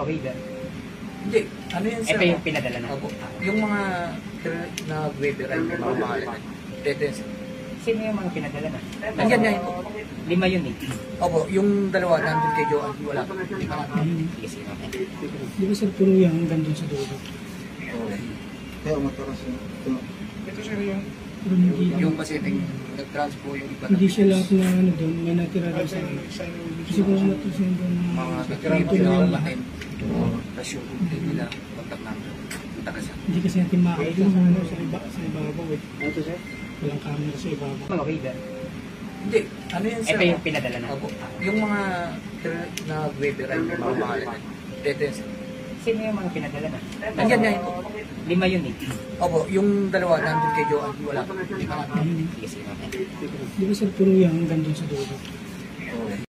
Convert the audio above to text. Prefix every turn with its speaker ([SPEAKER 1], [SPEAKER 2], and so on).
[SPEAKER 1] Okay ba?
[SPEAKER 2] Hindi. Ano yan sir?
[SPEAKER 1] Ito yung pinadala na.
[SPEAKER 2] Opo. Yung mga nag-weber ay mga pangalan. Detes.
[SPEAKER 1] Sino yung mga pinadala na?
[SPEAKER 2] Nandiyan niya yun.
[SPEAKER 1] 5 yun eh.
[SPEAKER 2] Opo, yung dalawa nandun kay Joan. Wala. Hindi pa natin.
[SPEAKER 1] Sige, okay.
[SPEAKER 3] Di ba sir, puro yan hanggang doon sa dulo?
[SPEAKER 4] Kaya mataras yun.
[SPEAKER 2] Ito sir yung
[SPEAKER 3] Pero hindi,
[SPEAKER 2] yung pasyenteng nag-transpo yung iba
[SPEAKER 3] hindi siya lahat na ano doon, may natira doon sa ano. Kasi kung matusin doon
[SPEAKER 2] mga
[SPEAKER 3] dito
[SPEAKER 2] natira
[SPEAKER 3] na
[SPEAKER 2] ng
[SPEAKER 3] yun,
[SPEAKER 2] lahat. Tapos yung hindi nila kontak namin. Punta ka siya.
[SPEAKER 3] hindi kasi natin makakita sa ano, sa ibabaw eh.
[SPEAKER 1] Ito sir?
[SPEAKER 3] Walang camera sa ibabaw.
[SPEAKER 1] Okay ba?
[SPEAKER 2] Hindi. Ano yan sir?
[SPEAKER 1] Ito yung pinadala na.
[SPEAKER 2] Opo. Yung mga nag-weber ay mga pangalan. Detes.
[SPEAKER 1] Sino yung mga pinadala na?
[SPEAKER 2] Nandiyan niya yun.
[SPEAKER 1] 5 yun eh.
[SPEAKER 2] Opo, yung dalawa nandun kay Joan. Wala. Hindi pa natin.
[SPEAKER 1] Sige, okay.
[SPEAKER 3] Di ba sir, puro yan hanggang doon sa dulo?
[SPEAKER 2] Okay.